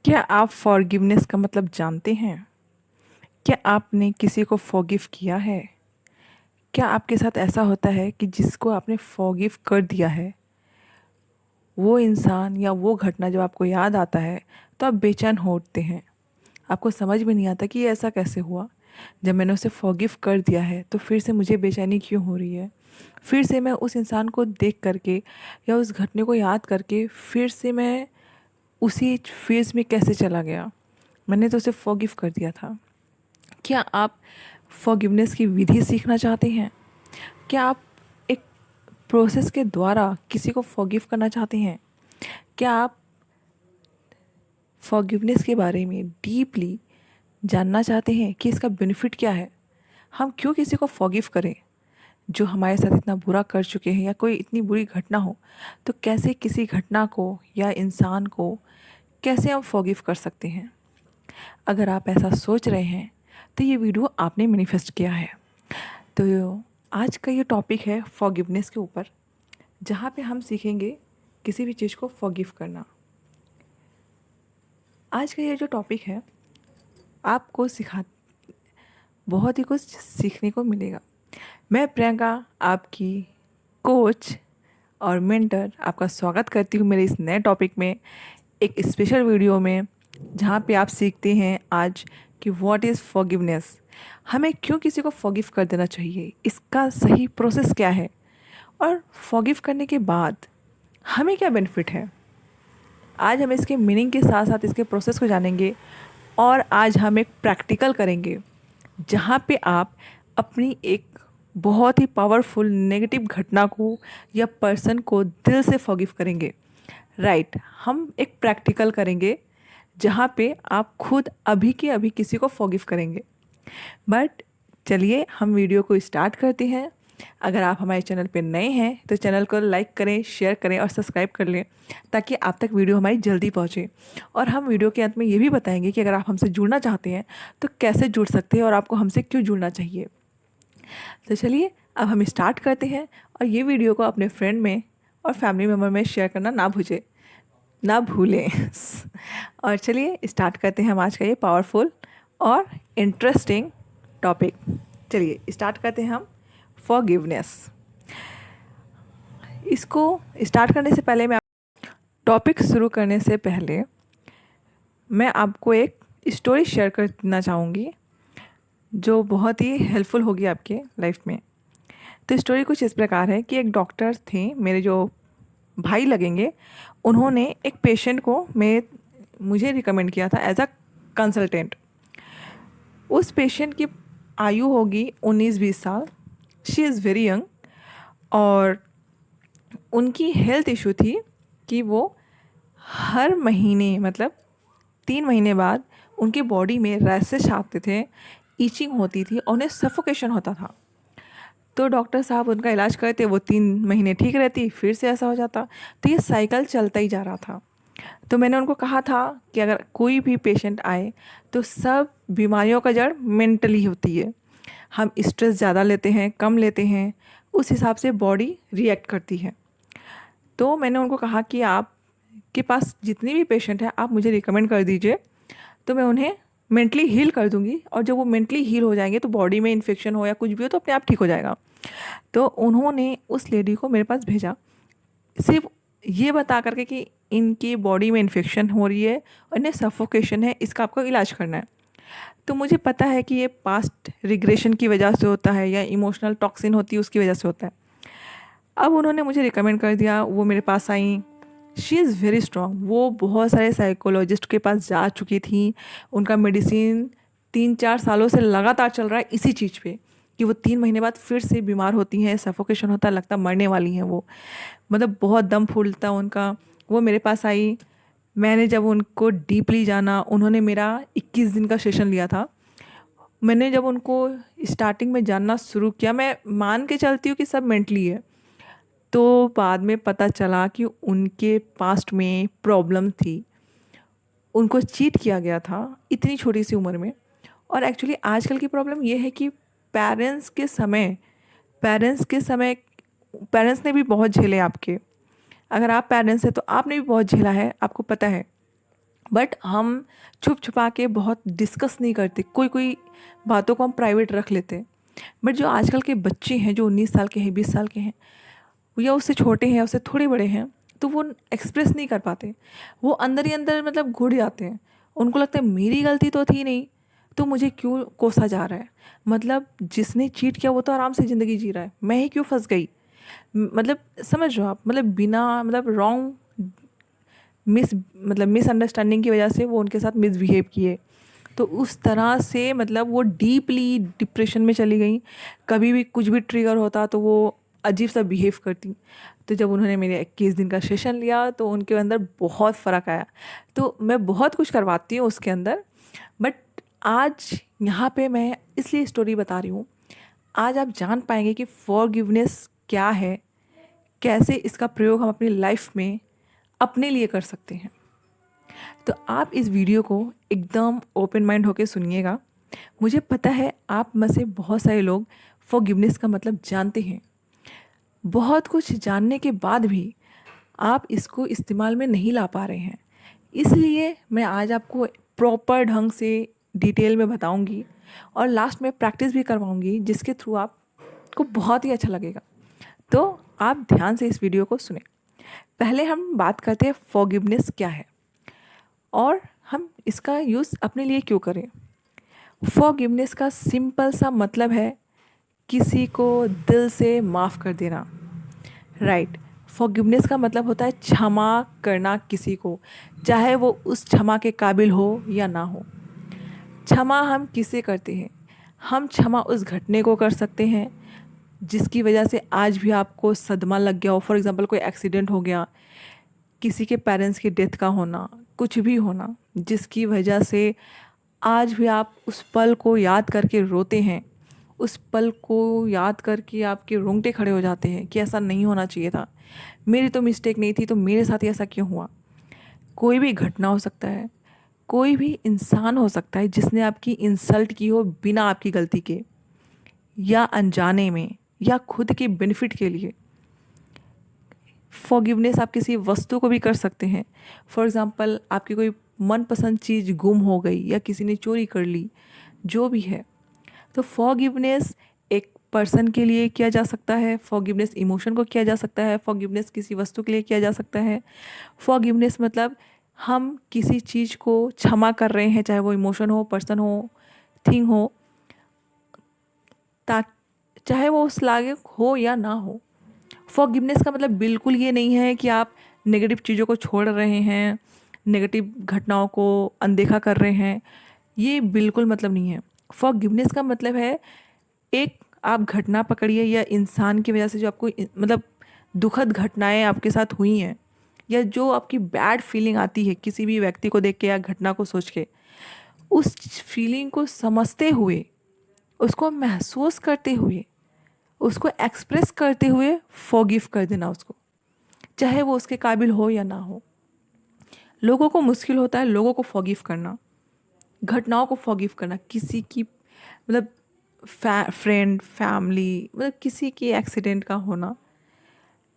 क्या आप फॉरगिवनेस का मतलब जानते हैं? क्या आपने किसी को फॉरगिव किया है? क्या आपके साथ ऐसा होता है कि जिसको आपने फॉरगिव कर दिया है, वो इंसान या वो घटना जब आपको याद आता है, तो आप बेचैन हो उठते हैं। आपको समझ में नहीं आता कि ये ऐसा कैसे हुआ? जब मैंने उसे फॉरगिव कर दिया है, तो फिर से मुझे बेचैनी क्यों हो रही है? फिर से मैं उस इंसान को देख करके या उस घटने को याद करके फिर से मैं उसी फेज़ में कैसे चला गया? मैंने तो उसे फॉरगिव कर दिया था। क्या आप फॉरगिवनेस की विधि सीखना चाहते हैं? क्या आप एक प्रोसेस के द्वारा किसी को फॉरगिव करना चाहते हैं? क्या आप फॉरगिवनेस के बारे में डीपली जानना चाहते हैं कि इसका बेनिफिट क्या है? हम क्यों किसी को फॉरगिव करें जो हमारे साथ इतना बुरा कर चुके हैं, या कोई इतनी बुरी घटना हो, तो कैसे किसी घटना को या इंसान को कैसे हम फॉरगिव कर सकते हैं? अगर आप ऐसा सोच रहे हैं, तो ये वीडियो आपने मैनिफेस्ट किया है। तो आज का ये टॉपिक है फॉरगिवनेस के ऊपर, जहाँ पे हम सीखेंगे किसी भी चीज़ को फॉरगिव करना। आज का ये जो टॉपिक है, आपको बहुत ही कुछ सीखने को मिलेगा। मैं प्रियंका, आपकी कोच और मेंटर, आपका स्वागत करती हूँ मेरे इस नए टॉपिक में, एक स्पेशल वीडियो में, जहाँ पे आप सीखते हैं आज कि व्हाट इज़ फॉरगिवनेस। हमें क्यों किसी को फॉरगिव कर देना चाहिए, इसका सही प्रोसेस क्या है, और फॉरगिव करने के बाद हमें क्या बेनिफिट है। आज हम इसके मीनिंग के साथ साथ इसके प्रोसेस को जानेंगे, और आज हम एक प्रैक्टिकल करेंगे जहाँ पे आप अपनी एक बहुत ही पावरफुल नेगेटिव घटना को या पर्सन को दिल से फॉरगिव करेंगे। राइट, हम एक प्रैक्टिकल करेंगे जहाँ पे आप खुद अभी के अभी किसी को फॉरगिव करेंगे। बट चलिए हम वीडियो को स्टार्ट करते हैं। अगर आप हमारे चैनल पे नए हैं तो चैनल को लाइक करें, शेयर करें और सब्सक्राइब कर लें, ताकि आप तक वीडियो हमारी जल्दी पहुंचे। और हम वीडियो के अंत में ये भी बताएंगे कि अगर आप हमसे जुड़ना चाहते हैं तो कैसे जुड़ सकते हैं और आपको हमसे क्यों जुड़ना चाहिए। तो चलिए अब हम स्टार्ट करते हैं, और ये वीडियो को अपने फ्रेंड में और फैमिली मेम्बर में शेयर करना ना भूलें। और चलिए स्टार्ट करते हैं हम आज का ये पावरफुल और इंटरेस्टिंग टॉपिक। चलिए स्टार्ट करते हैं हम फॉरगिवनेस। इसको स्टार्ट करने से पहले टॉपिक शुरू करने से पहले मैं आपको एक स्टोरी शेयर करना चाहूँगी जो बहुत ही हेल्पफुल होगी आपके लाइफ में। तो स्टोरी कुछ इस प्रकार है कि एक डॉक्टर थे, मेरे जो भाई लगेंगे, उन्होंने एक पेशेंट को मुझे रिकमेंड किया था एज अ कंसल्टेंट। उस पेशेंट की आयु होगी 19-20 साल। शी इज़ वेरी यंग, और उनकी हेल्थ इशू थी कि वो हर महीने, मतलब 3 महीने बाद उनकी बॉडी में रैशेस आते थे, ईचिंग होती थी और उन्हें सफोकेशन होता था। तो डॉक्टर साहब उनका इलाज करते, वो 3 महीने ठीक रहती, फिर से ऐसा हो जाता। तो ये साइकिल चलता ही जा रहा था। तो मैंने उनको कहा था कि अगर कोई भी पेशेंट आए तो सब बीमारियों का जड़ मेंटली होती है। हम स्ट्रेस ज़्यादा लेते हैं, कम लेते हैं, उस हिसाब से बॉडी रिएक्ट करती है। तो मैंने उनको कहा कि आप के पास जितनी भी पेशेंट है आप मुझे रिकमेंड कर दीजिए, तो मैं उन्हें मेंटली हील कर दूंगी, और जब वो मेंटली हील हो जाएंगे तो बॉडी में इन्फेक्शन हो या कुछ भी हो तो अपने आप ठीक हो जाएगा। तो उन्होंने उस लेडी को मेरे पास भेजा, सिर्फ ये बता करके कि इनकी बॉडी में इन्फेक्शन हो रही है और इन्हें सफोकेशन है, इसका आपको इलाज करना है। तो मुझे पता है कि ये पास्ट रिग्रेशन की वजह से होता है या इमोशनल टॉक्सिन होती है उसकी वजह से होता है। अब उन्होंने मुझे रिकमेंड कर दिया, वो मेरे पास आई। She is very strong. वो बहुत सारे साइकोलॉजिस्ट के पास जा चुकी थी। उनका मेडिसिन 3-4 सालों से लगातार चल रहा है इसी चीज़ पे, कि वो 3 महीने बाद फिर से बीमार होती हैं, सफोकेशन होता है, लगता मरने वाली हैं वो, मतलब बहुत दम फूलता उनका। वो मेरे पास आई। मैंने जब उनको डीपली जाना, उन्होंने मेरा 21 दिन का सेशन लिया था। मैंने जब उनको स्टार्टिंग में जानना शुरू किया, मैं मान के चलती हूँ कि सब मेंटली है, तो बाद में पता चला कि उनके पास्ट में प्रॉब्लम थी। उनको चीट किया गया था इतनी छोटी सी उम्र में। और एक्चुअली आजकल की प्रॉब्लम ये है कि पेरेंट्स के समय पेरेंट्स के समय पेरेंट्स ने भी बहुत झेले आपके। अगर आप पेरेंट्स हैं तो आपने भी बहुत झेला है, आपको पता है। बट हम छुप छुपा के बहुत डिस्कस नहीं करते, कोई कोई बातों को हम प्राइवेट रख लेते हैं। बट जो आजकल के बच्चे हैं, जो 19 साल के हैं, 20 साल के हैं, या उससे छोटे हैं, उससे थोड़े बड़े हैं, तो वो एक्सप्रेस नहीं कर पाते। वो अंदर ही अंदर मतलब घुट जाते हैं। उनको लगता है मेरी गलती तो थी नहीं, तो मुझे क्यों कोसा जा रहा है। मतलब जिसने चीट किया वो तो आराम से ज़िंदगी जी रहा है, मैं ही क्यों फंस गई। मतलब समझ रहे हो आप, मतलब बिना मतलब रॉन्ग मिसअंडरस्टैंडिंग की वजह से वो उनके साथ मिसबिहेव किए, तो उस तरह से मतलब वो डीपली डिप्रेशन में चली गई। कभी भी कुछ भी ट्रिगर होता तो वो अजीब सा बिहेव करती। तो जब उन्होंने मेरे 21 दिन का सेशन लिया तो उनके अंदर बहुत फ़र्क आया। तो मैं बहुत कुछ करवाती हूँ उसके अंदर, बट आज यहाँ पे मैं इसलिए स्टोरी बता रही हूँ। आज आप जान पाएंगे कि फॉरगिवनेस क्या है, कैसे इसका प्रयोग हम अपनी लाइफ में अपने लिए कर सकते हैं। तो आप इस वीडियो को एकदम ओपन माइंड होकर सुनिएगा। मुझे पता है आप में से बहुत सारे लोग फॉरगिवनेस का मतलब जानते हैं। बहुत कुछ जानने के बाद भी आप इसको इस्तेमाल में नहीं ला पा रहे हैं। इसलिए मैं आज आपको प्रॉपर ढंग से डिटेल में बताऊंगी और लास्ट में प्रैक्टिस भी करवाऊंगी, जिसके थ्रू आपको बहुत ही अच्छा लगेगा। तो आप ध्यान से इस वीडियो को सुने। पहले हम बात करते हैं फॉरगिवनेस क्या है और हम इसका यूज़ अपने लिए क्यों करें। फॉरगिवनेस का सिंपल सा मतलब है किसी को दिल से माफ़ कर देना। राइट। फॉरगिवनेस का मतलब होता है क्षमा करना किसी को, चाहे वो उस क्षमा के काबिल हो या ना हो। क्षमा हम किसे करते हैं? हम क्षमा उस घटने को कर सकते हैं जिसकी वजह से आज भी आपको सदमा लग गया हो। फॉर एग्ज़ाम्पल कोई एक्सीडेंट हो गया, किसी के पेरेंट्स की डेथ का होना, कुछ भी होना जिसकी वजह से आज भी आप उस पल को याद करके रोते हैं। उस पल को याद करके आपके रोंगटे खड़े हो जाते हैं कि ऐसा नहीं होना चाहिए था, मेरी तो मिस्टेक नहीं थी, तो मेरे साथ ही ऐसा क्यों हुआ। कोई भी घटना हो सकता है, कोई भी इंसान हो सकता है जिसने आपकी इंसल्ट की हो बिना आपकी गलती के, या अनजाने में, या खुद के बेनिफिट के लिए। फॉरगिवनेस आप किसी वस्तु को भी कर सकते हैं। फॉर एग्ज़ाम्पल आपकी कोई मनपसंद चीज़ गुम हो गई या किसी ने चोरी कर ली, जो भी है। तो फॉरगिवनेस एक पर्सन के लिए किया जा सकता है, फॉरगिवनेस इमोशन को किया जा सकता है, फॉरगिवनेस किसी वस्तु के लिए किया जा सकता है। फॉरगिवनेस मतलब हम किसी चीज़ को क्षमा कर रहे हैं, चाहे वो इमोशन हो, पर्सन हो, थिंग हो, ता चाहे वो उस लायक हो या ना हो। फॉरगिवनेस का मतलब बिल्कुल ये नहीं है कि आप नेगेटिव चीज़ों को छोड़ रहे हैं, नेगेटिव घटनाओं को अनदेखा कर रहे हैं, ये बिल्कुल मतलब नहीं है। फॉरगिवनेस का मतलब है एक आप घटना पकड़िए या इंसान की वजह से जो आपको मतलब दुखद घटनाएं आपके साथ हुई हैं, या जो आपकी बैड फीलिंग आती है किसी भी व्यक्ति को देख के या घटना को सोच के, उस फीलिंग को समझते हुए, उसको महसूस करते हुए, उसको एक्सप्रेस करते हुए फॉरगिव कर देना उसको, चाहे वो उसके काबिल हो या ना हो। लोगों को मुश्किल होता है लोगों को फॉरगिव करना, घटनाओं को फॉरगिव करना, किसी की मतलब फ्रेंड, फैमिली, मतलब किसी की एक्सीडेंट का होना।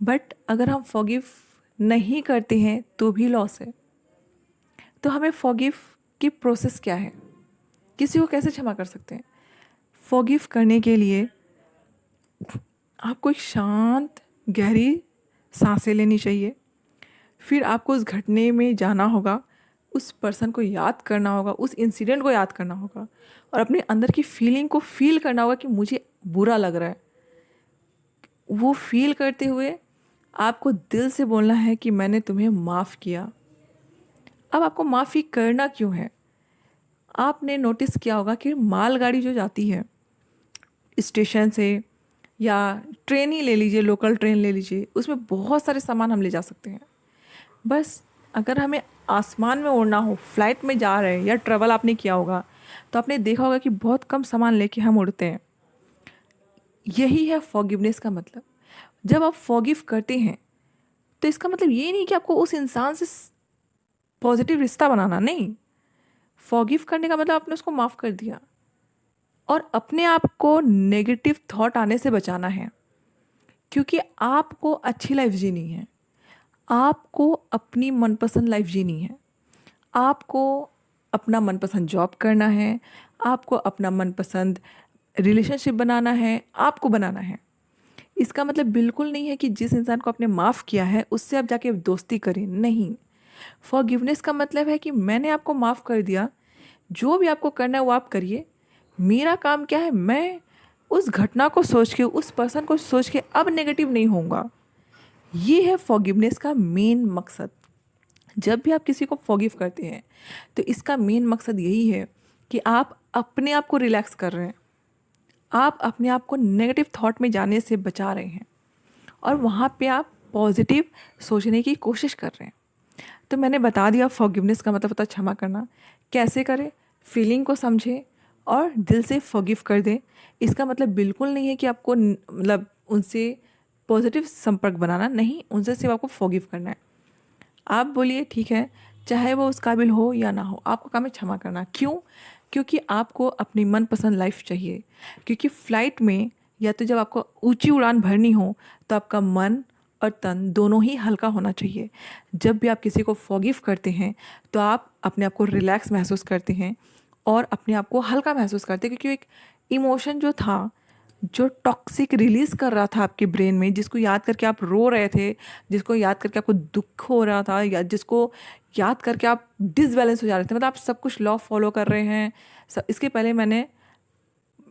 बट अगर हम फॉरगिव नहीं करते हैं तो भी लॉस है। तो हमें फॉरगिव की प्रोसेस क्या है, किसी को कैसे क्षमा कर सकते हैं? फॉरगिव करने के लिए आपको एक शांत गहरी सांसें लेनी चाहिए। फिर आपको उस घटने में जाना होगा, उस पर्सन को याद करना होगा, उस इंसिडेंट को याद करना होगा और अपने अंदर की फीलिंग को फील करना होगा कि मुझे बुरा लग रहा है। वो फील करते हुए आपको दिल से बोलना है कि मैंने तुम्हें माफ़ किया। अब आपको माफ़ी करना क्यों है? आपने नोटिस किया होगा कि मालगाड़ी जो जाती है स्टेशन से, या ट्रेन ही ले लीजिए, लोकल ट्रेन ले लीजिए, उसमें बहुत सारे सामान हम ले जा सकते हैं। बस अगर हमें आसमान में उड़ना हो, फ्लाइट में जा रहे हैं, या ट्रैवल आपने किया होगा तो आपने देखा होगा कि बहुत कम सामान लेके हम उड़ते हैं। यही है फॉरगिवनेस का मतलब। जब आप फॉरगिव करते हैं तो इसका मतलब ये नहीं कि आपको उस इंसान से पॉजिटिव रिश्ता बनाना, नहीं। फॉरगिव करने का मतलब आपने उसको माफ़ कर दिया और अपने आप को नेगेटिव थॉट आने से बचाना है। क्योंकि आपको अच्छी लाइफ जीनी है, आपको अपनी मनपसंद लाइफ जीनी है, आपको अपना मनपसंद जॉब करना है, आपको अपना मनपसंद रिलेशनशिप बनाना है, आपको बनाना है। इसका मतलब बिल्कुल नहीं है कि जिस इंसान को आपने माफ़ किया है उससे आप जाके दोस्ती करें, नहीं। फॉरगिवनेस का मतलब है कि मैंने आपको माफ़ कर दिया, जो भी आपको करना है वो आप करिए। मेरा काम क्या है, मैं उस घटना को सोच के, उस पर्सन को सोच के अब नेगेटिव नहीं होऊंगा। ये है फॉरगिवनेस का मेन मकसद। जब भी आप किसी को फॉरगिव करते हैं तो इसका मेन मकसद यही है कि आप अपने आप को रिलैक्स कर रहे हैं, आप अपने आप को नेगेटिव थॉट में जाने से बचा रहे हैं और वहाँ पे आप पॉजिटिव सोचने की कोशिश कर रहे हैं। तो मैंने बता दिया फॉरगिवनेस का मतलब होता है क्षमा करना। कैसे करें, फीलिंग को समझें और दिल से फॉरगिव कर दें। इसका मतलब बिल्कुल नहीं है कि आपको मतलब उनसे पॉजिटिव संपर्क बनाना, नहीं, उनसे सिर्फ आपको फॉरगिव करना है। आप बोलिए ठीक है, चाहे वो उस काबिल हो या ना हो, आपको काम है क्षमा करना। क्यों? क्योंकि आपको अपनी मनपसंद लाइफ चाहिए। क्योंकि फ़्लाइट में या तो जब आपको ऊंची उड़ान भरनी हो तो आपका मन और तन दोनों ही हल्का होना चाहिए। जब भी आप किसी को फॉरगिव करते हैं तो आप अपने आप को रिलैक्स महसूस करते हैं और अपने आप को हल्का महसूस करते हैं, क्योंकि एक इमोशन जो था, जो टॉक्सिक रिलीज़ कर रहा था आपके ब्रेन में, जिसको याद करके आप रो रहे थे, जिसको याद करके आपको दुख हो रहा था, या जिसको याद करके आप डिसबैलेंस हो जा रहे थे, मतलब आप सब कुछ लॉ फॉलो कर रहे हैं। इसके पहले मैंने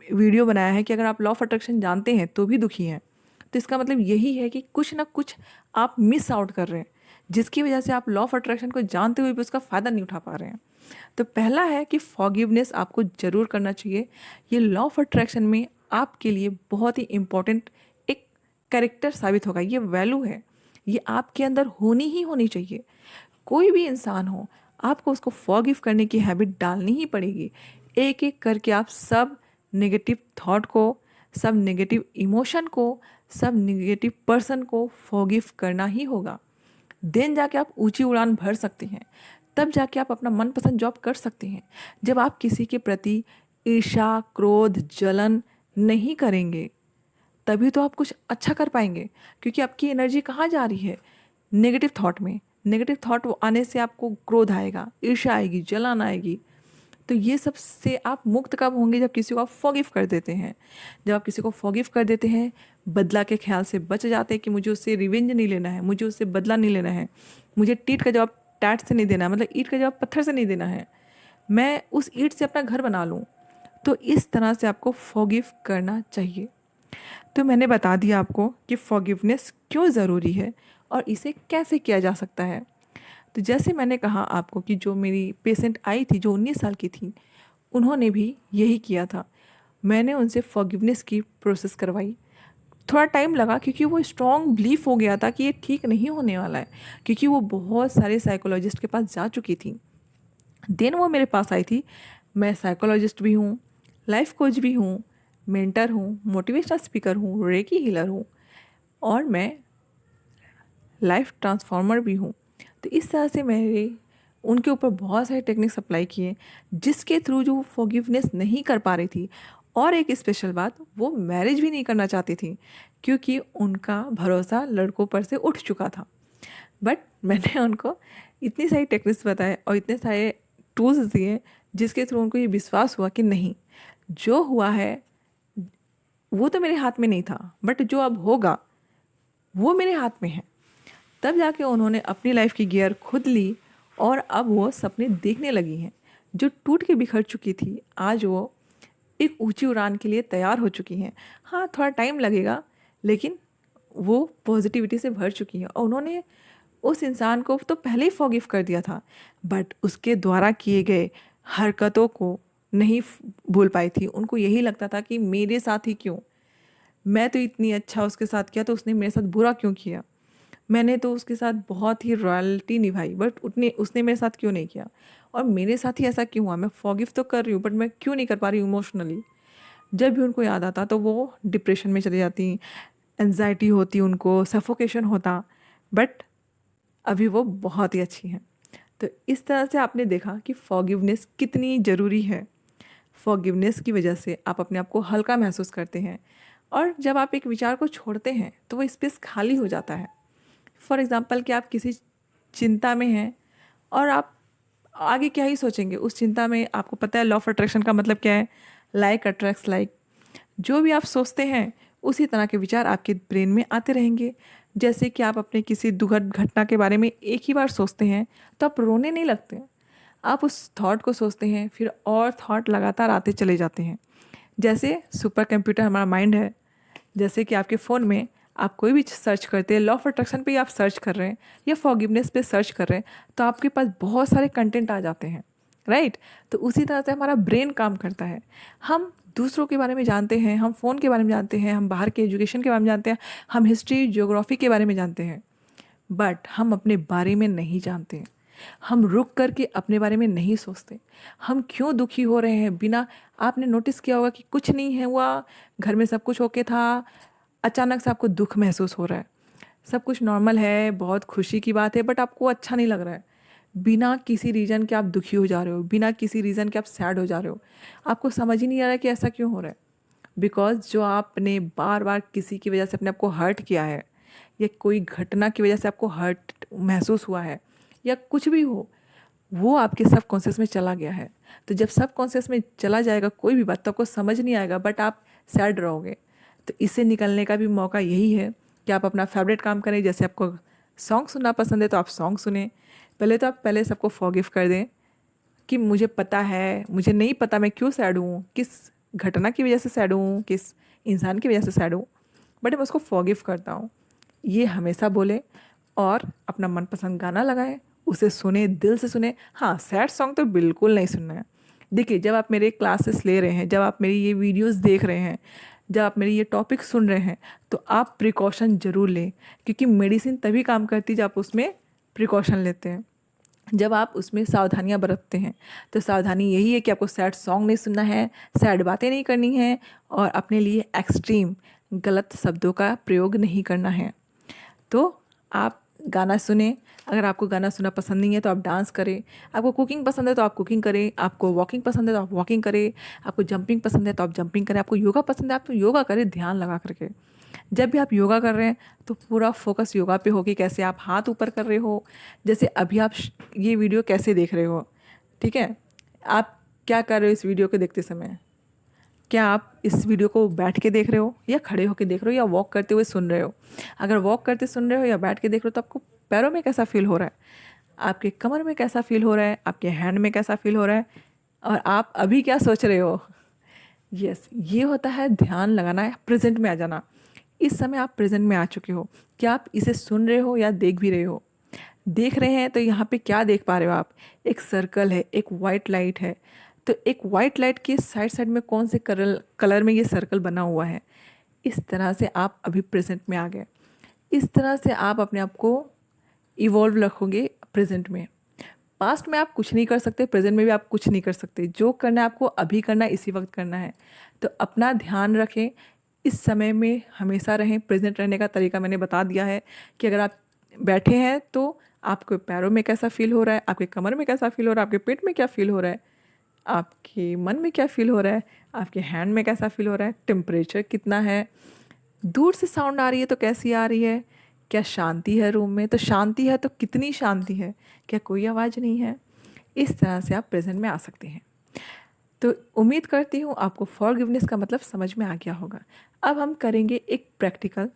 वीडियो बनाया है कि अगर आप लॉ ऑफ अट्रैक्शन जानते हैं तो भी दुखी हैं, तो इसका मतलब यही है कि कुछ ना कुछ आप मिस आउट कर रहे हैं, जिसकी वजह से आप लॉ ऑफ अट्रैक्शन को जानते हुए भी उसका फ़ायदा नहीं उठा पा रहे हैं। तो पहला है कि फॉरगिवनेस आपको ज़रूर करना चाहिए। ये लॉ ऑफ अट्रैक्शन में आपके लिए बहुत ही इम्पोर्टेंट एक कैरेक्टर साबित होगा, ये वैल्यू है, ये आपके अंदर होनी ही होनी चाहिए। कोई भी इंसान हो, आपको उसको फॉरगिव करने की हैबिट डालनी ही पड़ेगी। एक एक करके आप सब नेगेटिव थॉट को, सब नेगेटिव इमोशन को, सब नेगेटिव पर्सन को फॉरगिव करना ही होगा। देन जाके आप ऊंची उड़ान भर सकते हैं, तब जाके आप अपना मनपसंद जॉब कर सकते हैं। जब आप किसी के प्रति ईर्ष्या, क्रोध, जलन नहीं करेंगे तभी तो आप कुछ अच्छा कर पाएंगे। क्योंकि आपकी एनर्जी कहाँ जा रही है? नेगेटिव थॉट में। नेगेटिव थॉट आने से आपको क्रोध आएगा, ईर्ष्या आएगी, जलन आएगी। तो ये सब से आप मुक्त कब होंगे? जब किसी को आप फॉरगिव कर देते हैं। जब आप किसी को फॉरगिव कर देते हैं, बदला के ख्याल से बच जाते हैं कि मुझे उससे रिवेंज नहीं लेना है, मुझे उससे बदला नहीं लेना है, मुझे टीट का जवाब टैट से नहीं देना है, मतलब ईंट का जवाब पत्थर से नहीं देना है, मैं उस ईंट से अपना घर बना लूँ। तो इस तरह से आपको फॉरगिव करना चाहिए। तो मैंने बता दिया आपको कि फॉरगिवनेस क्यों ज़रूरी है और इसे कैसे किया जा सकता है। तो जैसे मैंने कहा आपको कि जो मेरी पेशेंट आई थी जो 19 साल की थी, उन्होंने भी यही किया था। मैंने उनसे फॉरगिवनेस की प्रोसेस करवाई। थोड़ा टाइम लगा क्योंकि वो स्ट्रॉन्ग बिलीफ हो गया था कि ये ठीक नहीं होने वाला है, क्योंकि वो बहुत सारे साइकोलॉजिस्ट के पास जा चुकी थी। देन वो मेरे पास आई थी। मैं साइकोलॉजिस्ट भी हूँ, लाइफ कोच भी हूँ, मेंटर हूँ, मोटिवेशनल स्पीकर हूँ, रेकी हीलर हूँ और मैं लाइफ ट्रांसफॉर्मर भी हूँ। तो इस तरह से मेरे उनके ऊपर बहुत सारे टेक्निक्स अप्लाई किए, जिसके थ्रू जो वो फॉरगिवनेस नहीं कर पा रही थी। और एक स्पेशल बात, वो मैरिज भी नहीं करना चाहती थी क्योंकि उनका भरोसा लड़कों पर से उठ चुका था। बट मैंने उनको इतनी सारी टेक्निक्स बताए और इतने सारे टूल्स दिए जिसके थ्रू उनको ये विश्वास हुआ कि नहीं, जो हुआ है वो तो मेरे हाथ में नहीं था, बट जो अब होगा वो मेरे हाथ में है। तब जाके उन्होंने अपनी लाइफ की गियर खुद ली और अब वो सपने देखने लगी हैं। जो टूट के बिखर चुकी थी, आज वो एक ऊंची उड़ान के लिए तैयार हो चुकी हैं। हाँ, थोड़ा टाइम लगेगा, लेकिन वो पॉजिटिविटी से भर चुकी हैं और उन्होंने उस इंसान को तो पहले ही फॉरगिव कर दिया था, बट उसके द्वारा किए गए हरकतों को नहीं भूल पाई थी। उनको यही लगता था कि मेरे साथ ही क्यों, मैं तो इतनी अच्छा उसके साथ किया तो उसने मेरे साथ बुरा क्यों किया, मैंने तो उसके साथ बहुत ही रॉयल्टी निभाई बट उसने मेरे साथ क्यों नहीं किया, और मेरे साथ ही ऐसा क्यों हुआ, मैं फॉरगिव तो कर रही हूँ बट मैं क्यों नहीं कर पा रही हूँ इमोशनली। जब भी उनको याद आता तो वो डिप्रेशन में चली जाती, एनजाइटी होती, उनको सफोकेशन होता। बट अभी वो बहुत ही अच्छी हैं। तो इस तरह से आपने देखा कि फॉरगिवनेस कितनी ज़रूरी है। फॉरगिवनेस की वजह से आप अपने आप को हल्का महसूस करते हैं और जब आप एक विचार को छोड़ते हैं तो वो स्पेस खाली हो जाता है। फॉर एग्ज़ाम्पल कि आप किसी चिंता में हैं और आप आगे क्या ही सोचेंगे उस चिंता में। आपको पता है लॉ ऑफ अट्रैक्शन का मतलब क्या है, लाइक अट्रैक्ट्स लाइक। जो भी आप सोचते हैं उसी तरह के विचार आपके ब्रेन में आते रहेंगे। जैसे कि आप अपने किसी दुखद घटना के बारे में एक ही बार सोचते हैं तो आप रोने नहीं लगते, आप उस थॉट को सोचते हैं, फिर और थॉट लगातार आते चले जाते हैं। जैसे सुपर कंप्यूटर हमारा माइंड है, जैसे कि आपके फ़ोन में आप कोई भी सर्च करते हैं, लॉ ऑफ अट्रैक्शन पे ही आप सर्च कर रहे हैं या फॉरगिवनेस पे सर्च कर रहे हैं, तो आपके पास बहुत सारे कंटेंट आ जाते हैं, राइट। तो उसी तरह से हमारा ब्रेन काम करता है। हम दूसरों के बारे में जानते हैं, हम फ़ोन के बारे में जानते हैं, हम बाहर के एजुकेशन के बारे में जानते हैं, हम हिस्ट्री ज्योग्राफी के बारे में जानते हैं, बट हम अपने बारे में नहीं जानते। हम रुक करके अपने बारे में नहीं सोचते। हम क्यों दुखी हो रहे हैं बिना, आपने नोटिस किया होगा कि कुछ नहीं है हुआ, घर में सब कुछ ओके था, अचानक से आपको दुख महसूस हो रहा है। सब कुछ नॉर्मल है, बहुत खुशी की बात है, बट आपको अच्छा नहीं लग रहा है। बिना किसी रीज़न के आप दुखी हो जा रहे हो, बिना किसी रीज़न के आप सैड हो जा रहे हो। आपको समझ ही नहीं आ रहा है कि ऐसा क्यों हो रहा है। बिकॉज जो आपने बार बार किसी की वजह से अपने आप को हर्ट किया है, या कोई घटना की वजह से आपको हर्ट महसूस हुआ है, या कुछ भी हो, वो आपके सब कॉन्शियस में चला गया है। तो जब सब कॉन्शियस में चला जाएगा कोई भी बात, तो आपको समझ नहीं आएगा, बट आप सैड रहोगे। तो इससे निकलने का भी मौका यही है कि आप अपना फेवरेट काम करें। जैसे आपको सॉन्ग सुनना पसंद है तो आप सॉन्ग सुने। पहले तो आप पहले सबको फॉरगिव कर दें कि मुझे पता है, मुझे नहीं पता मैं क्यों सैड हूँ, किस घटना की वजह से सैड हूँ, किस इंसान की वजह से सैड हूँ, बट मैं उसको फॉरगिव करता हूँ। ये हमेशा बोले और अपना मनपसंद गाना लगाएं, उसे सुने, दिल से सुने। हाँ, सैड सॉन्ग तो बिल्कुल नहीं सुनना है। देखिए, जब आप मेरे क्लासेस ले रहे हैं, जब आप मेरी ये वीडियोस देख रहे हैं, जब आप मेरी ये टॉपिक सुन रहे हैं, तो आप प्रिकॉशन ज़रूर लें, क्योंकि मेडिसिन तभी काम करती है जब आप उसमें प्रिकॉशन लेते हैं, जब आप उसमें सावधानियां बरतते हैं। तो सावधानी यही है कि आपको सैड सॉन्ग नहीं सुनना है, सैड बातें नहीं करनी है, और अपने लिए एक्सट्रीम गलत शब्दों का प्रयोग नहीं करना है। तो आप गाना सुने। अगर आपको गाना सुनना पसंद नहीं है तो आप डांस करें। आपको कुकिंग पसंद है तो आप कुकिंग करें। आपको वॉकिंग पसंद है तो आप वॉकिंग करें। आपको जंपिंग पसंद है तो आप जंपिंग करें। आपको योगा पसंद है आप तो योगा करें, ध्यान लगा करके। जब भी आप योगा कर रहे हैं तो पूरा फोकस योगा पे हो कि कैसे आप हाथ ऊपर कर रहे हो। जैसे अभी आप ये वीडियो कैसे देख रहे हो, ठीक है। आप क्या कर रहे हो इस वीडियो को देखते समय? क्या आप इस वीडियो को बैठ के देख रहे हो, या खड़े होकर देख रहे हो, या वॉक करते हुए सुन रहे हो? अगर वॉक करते सुन रहे हो या बैठ के देख रहे हो तो आपको पैरों में कैसा फील हो रहा है, आपके कमर में कैसा फील हो रहा है, आपके हैंड में कैसा फील हो रहा है, और आप अभी क्या सोच रहे हो? यस, ये होता है ध्यान लगाना है, प्रेजेंट में आ जाना। इस समय आप प्रेजेंट में आ चुके हो। क्या आप इसे सुन रहे हो या देख भी रहे हो? देख रहे हैं तो यहाँ पे क्या देख पा रहे हो आप? एक सर्कल है, एक वाइट लाइट है। तो एक वाइट लाइट के साइड साइड में कौन से कलर में ये सर्कल बना हुआ है? इस तरह से आप अभी प्रेजेंट में आ गए। इस तरह से आप अपने आप को इवॉल्व रखोगे प्रेजेंट में। पास्ट में आप कुछ नहीं कर सकते, प्रेजेंट में भी आप कुछ नहीं कर सकते। जो करना है आपको अभी करना है, इसी वक्त करना है। तो अपना ध्यान रखें, इस समय में हमेशा रहें। प्रेजेंट रहने का तरीका मैंने बता दिया है कि अगर आप बैठे हैं तो आपके पैरों में कैसा फील हो रहा है, आपके कमर में कैसा फील हो रहा है, आपके पेट में क्या फील हो रहा है, आपके मन में क्या फील हो रहा है, आपके हैंड में कैसा फील हो रहा है, टेम्परेचर कितना है, दूर से साउंड आ रही है तो कैसी आ रही है, क्या शांति है रूम में, तो शांति है तो कितनी शांति है, क्या कोई आवाज़ नहीं है। इस तरह से आप प्रेजेंट में आ सकते हैं। तो उम्मीद करती हूँ आपको फॉरगिवनेस का मतलब समझ में आ गया होगा। अब हम करेंगे एक प्रैक्टिकल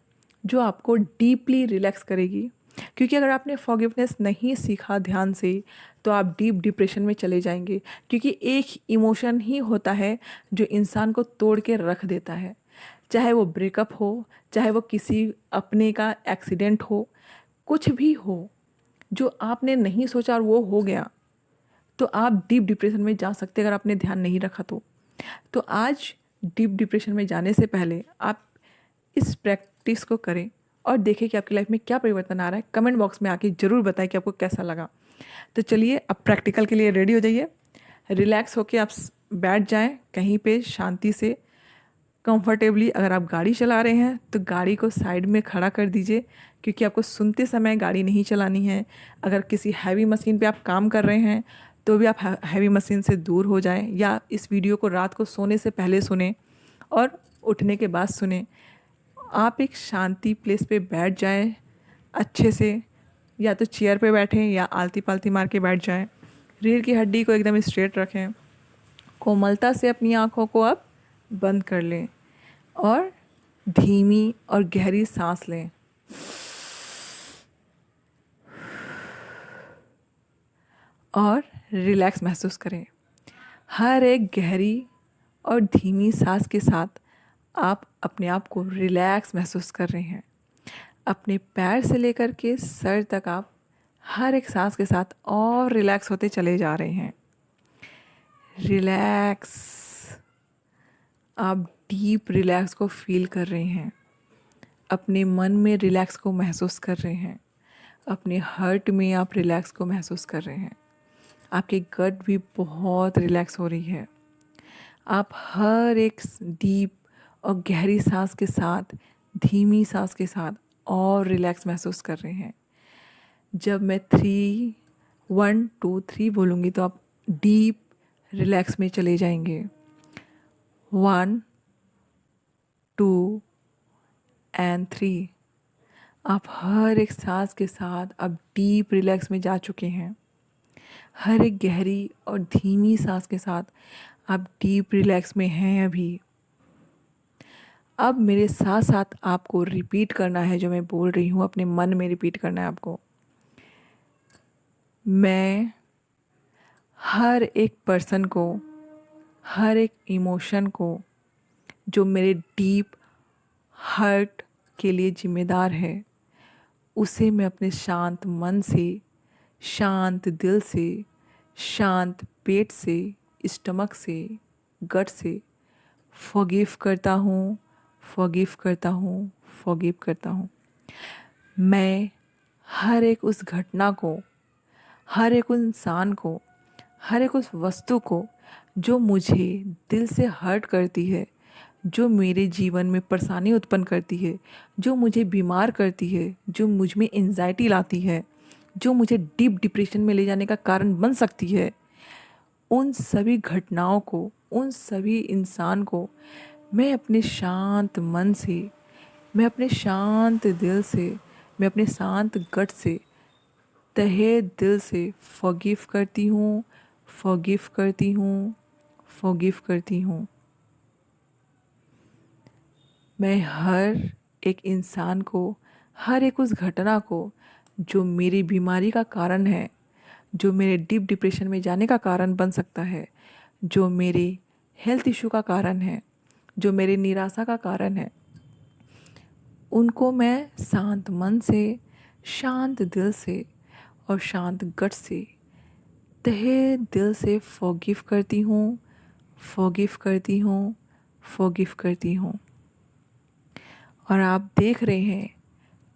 जो आपको डीपली रिलैक्स करेगी, क्योंकि अगर आपने फॉरगिवनेस नहीं सीखा ध्यान से तो आप डीप डिप्रेशन में चले जाएंगे। क्योंकि एक इमोशन ही होता है जो इंसान को तोड़ के रख देता है, चाहे वो ब्रेकअप हो, चाहे वो किसी अपने का एक्सीडेंट हो, कुछ भी हो जो आपने नहीं सोचा और वो हो गया, तो आप डीप डिप्रेशन में जा सकते अगर आपने ध्यान नहीं रखा तो आज डीप डिप्रेशन में जाने से पहले आप इस प्रैक्टिस को करें और देखें कि आपकी लाइफ में क्या परिवर्तन आ रहा है। कमेंट बॉक्स में आके ज़रूर बताएं कि आपको कैसा लगा। तो चलिए अब प्रैक्टिकल के लिए रेडी हो जाइए। रिलैक्स होके आप बैठ जाएं कहीं पे शांति से, कंफर्टेबली। अगर आप गाड़ी चला रहे हैं तो गाड़ी को साइड में खड़ा कर दीजिए, क्योंकि आपको सुनते समय गाड़ी नहीं चलानी है। अगर किसी हैवी मशीन पे आप काम कर रहे हैं तो भी आप हैवी मशीन से दूर हो जाएं, या इस वीडियो को रात को सोने से पहले सुने और उठने के बाद सुने। आप एक शांति प्लेस पे बैठ जाएं अच्छे से, या तो चेयर पे बैठें या आलती पालती मार के बैठ जाएं। रीढ़ की हड्डी को एकदम स्ट्रेट रखें। कोमलता से अपनी आँखों को अब बंद कर लें और धीमी और गहरी सांस लें। और रिलैक्स महसूस करें। हर एक गहरी और धीमी सांस के साथ आप अपने आप को रिलैक्स महसूस कर रहे हैं। अपने पैर से लेकर के सर तक आप हर एक सांस के साथ और रिलैक्स होते चले जा रहे हैं। रिलैक्स। आप डीप रिलैक्स को फील कर रहे हैं। अपने मन में रिलैक्स को महसूस कर रहे हैं। अपने हार्ट में आप रिलैक्स को महसूस कर रहे हैं। आपकी गट भी बहुत रिलैक्स हो रही है। आप हर एक डीप और गहरी सांस के साथ, धीमी सांस के साथ और रिलैक्स महसूस कर रहे हैं। जब मैं 1 2 3 बोलूँगी तो आप डीप रिलैक्स में चले जाएंगे। 1 2 एंड 3। आप हर एक सांस के साथ अब डीप रिलैक्स में जा चुके हैं। हर एक गहरी और धीमी सांस के साथ आप डीप रिलैक्स में हैं अभी। अब मेरे साथ साथ आपको रिपीट करना है जो मैं बोल रही हूँ, अपने मन में रिपीट करना है आपको। मैं हर एक पर्सन को, हर एक इमोशन को जो मेरे डीप हार्ट के लिए जिम्मेदार है, उसे मैं अपने शांत मन से, शांत दिल से, शांत पेट से, स्टमक से, गट से फॉरगिव करता हूँ, फॉरगिव करता हूँ, फॉरगिव करता हूँ। मैं हर एक उस घटना को, हर एक इंसान को, हर एक उस वस्तु को जो मुझे दिल से हर्ट करती है, जो मेरे जीवन में परेशानी उत्पन्न करती है, जो मुझे बीमार करती है, जो मुझ में एंजाइटी लाती है, जो मुझे डीप डिप्रेशन में ले जाने का कारण बन सकती है, उन सभी घटनाओं को, उन सभी इंसान को मैं अपने शांत मन से, मैं अपने शांत दिल से, मैं अपने शांत गट से, तहे दिल से फॉरगिव करती हूँ, फॉरगिव करती हूँ, फॉरगिव करती हूँ। मैं हर एक इंसान को, हर एक उस घटना को जो मेरी बीमारी का कारण है, जो मेरे डीप डिप्रेशन में जाने का कारण बन सकता है, जो मेरे हेल्थ इशू का कारण है, जो मेरे निराशा का कारण है, उनको मैं शांत मन से, शांत दिल से और शांत गट से, तहे दिल से फॉरगिव करती हूँ, फॉरगिव करती हूँ, फॉरगिव करती हूँ। और आप देख रहे हैं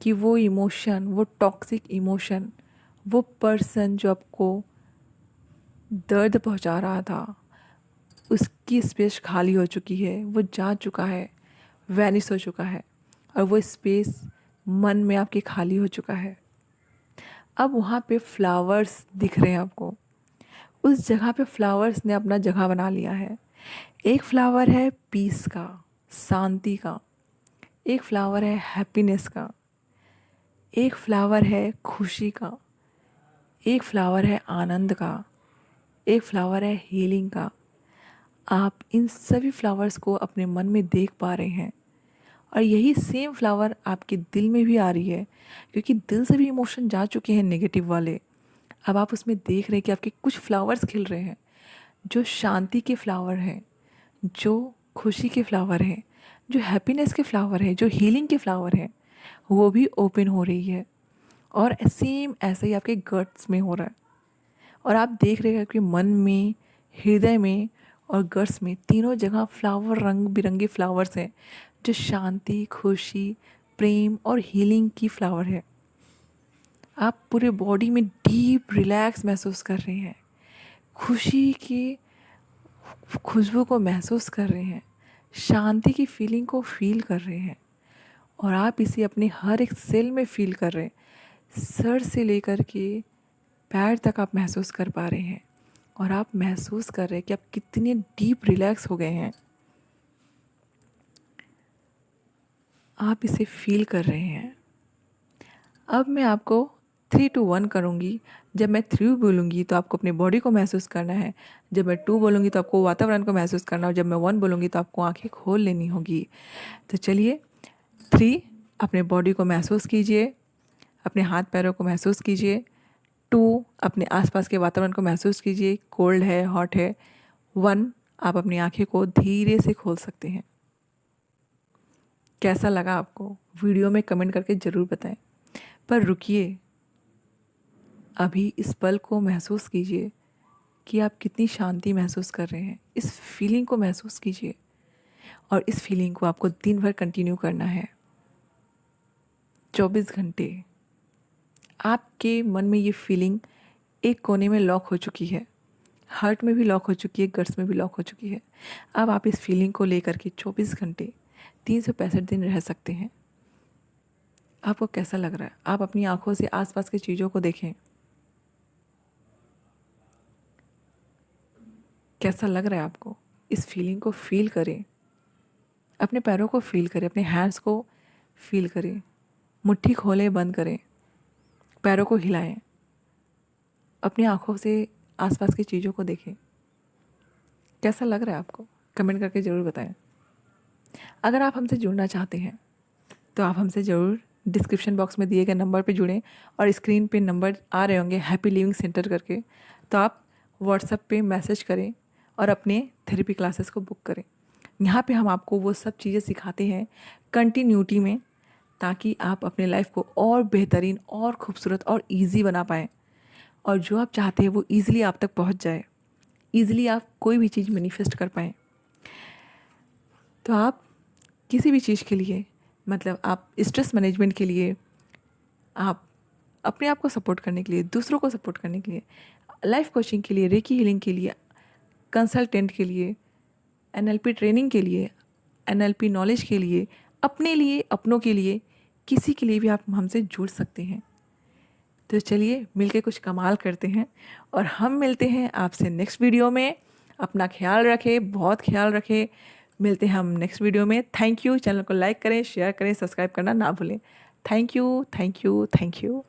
कि वो इमोशन, वो टॉक्सिक इमोशन, वो पर्सन जो आपको दर्द पहुंचा रहा था, उसकी स्पेस खाली हो चुकी है, वो जा चुका है, वैनिश हो चुका है और वो स्पेस मन में आपके खाली हो चुका है। अब वहाँ पे फ्लावर्स दिख रहे हैं आपको। उस जगह पे फ्लावर्स ने अपना जगह बना लिया है। एक फ्लावर है पीस का, शांति का। एक फ्लावर है हैप्पीनेस का। एक फ्लावर है खुशी का। एक फ्लावर है आनंद का। एक फ्लावर है हीलिंग का। आप इन सभी फ्लावर्स को अपने मन में देख पा रहे हैं और यही सेम फ्लावर आपके दिल में भी आ रही है, क्योंकि दिल से भी इमोशन जा चुके हैं नेगेटिव वाले। अब आप उसमें देख रहे हैं कि आपके कुछ फ्लावर्स खिल रहे हैं, जो शांति के फ्लावर हैं, जो खुशी के फ्लावर हैं, जो हैप्पीनेस के फ्लावर हैं, जो हीलिंग के फ्लावर हैं, वो भी ओपन हो रही है। और सेम ऐसे ही आपके गट्स में हो रहा है। और आप देख रहे हैं कि मन में, हृदय में और गट्स में, तीनों जगह फ्लावर, रंग बिरंगे फ्लावर्स हैं, जो शांति, खुशी, प्रेम और हीलिंग की फ्लावर है। आप पूरे बॉडी में डीप रिलैक्स महसूस कर रहे हैं, खुशी की खुशबू को महसूस कर रहे हैं, शांति की फीलिंग को फील कर रहे हैं। और आप इसे अपने हर एक सेल में फील कर रहे हैं। सर से लेकर के पैर तक आप महसूस कर पा रहे हैं और आप महसूस कर रहे हैं कि आप कितने डीप रिलैक्स हो गए हैं। आप इसे फील कर रहे हैं। अब मैं आपको 3 to 1 करूँगी। जब मैं 3 बोलूँगी तो आपको अपनी बॉडी को महसूस करना है। जब मैं 2 बोलूँगी तो आपको वातावरण को महसूस करना है, और जब मैं 1 बोलूँगी तो आपको आँखें खोल लेनी होगी। तो चलिए, 3 अपने बॉडी को महसूस कीजिए, अपने हाथ पैरों को महसूस कीजिए। 2 अपने आसपास के वातावरण को महसूस कीजिए, कोल्ड है, हॉट है। 1 आप अपनी आँखें को धीरे से खोल सकते हैं। कैसा लगा आपको? वीडियो में कमेंट करके ज़रूर बताएं। पर रुकिए, अभी इस पल को महसूस कीजिए कि आप कितनी शांति महसूस कर रहे हैं। इस फीलिंग को महसूस कीजिए, और इस फीलिंग को आपको दिन भर कंटिन्यू करना है। 24 घंटे आपके मन में ये फीलिंग एक कोने में लॉक हो चुकी है, हार्ट में भी लॉक हो चुकी है, गट्स में भी लॉक हो चुकी है। अब आप इस फीलिंग को लेकर के 24 घंटे 365 दिन रह सकते हैं। आपको कैसा लग रहा है? आप अपनी आंखों से आसपास की चीज़ों को देखें। कैसा लग रहा है आपको? इस फीलिंग को फील करें। अपने पैरों को फील करें, अपने हैंड्स को फील करें। मुट्ठी खोलें, बंद करें, पैरों को हिलाएं, अपनी आंखों से आसपास की चीज़ों को देखें। कैसा लग रहा है आपको? कमेंट करके ज़रूर बताएं। अगर आप हमसे जुड़ना चाहते हैं तो आप हमसे ज़रूर डिस्क्रिप्शन बॉक्स में दिए गए नंबर पे जुड़ें, और स्क्रीन पे नंबर आ रहे होंगे हैप्पी लिविंग सेंटर करके, तो आप व्हाट्सएप पे मैसेज करें और अपने थेरेपी क्लासेस को बुक करें। यहाँ पे हम आपको वो सब चीज़ें सिखाते हैं कंटिन्यूटी में, ताकि आप अपने लाइफ को और बेहतरीन और खूबसूरत और ईजी बना पाएँ, और जो आप चाहते हैं वो ईज़िली आप तक पहुँच जाए, ईज़िली आप कोई भी चीज़ मैनिफेस्ट कर पाएँ। तो आप किसी भी चीज़ के लिए, मतलब आप स्ट्रेस मैनेजमेंट के लिए, आप अपने आप को सपोर्ट करने के लिए, दूसरों को सपोर्ट करने के लिए, लाइफ कोचिंग के लिए, रेकी हीलिंग के लिए, कंसल्टेंट के लिए, एनएलपी ट्रेनिंग के लिए, एनएलपी नॉलेज के लिए, अपने लिए, अपनों के लिए, किसी के लिए भी आप हमसे जुड़ सकते हैं। तो चलिए मिलके कुछ कमाल करते हैं, और हम मिलते हैं आपसे नेक्स्ट वीडियो में। अपना ख्याल रखें, बहुत ख्याल रखें। मिलते हैं हम नेक्स्ट वीडियो में। Thank you. चैनल को लाइक करें, शेयर करें, सब्सक्राइब करना ना भूलें। Thank you, thank you, thank you.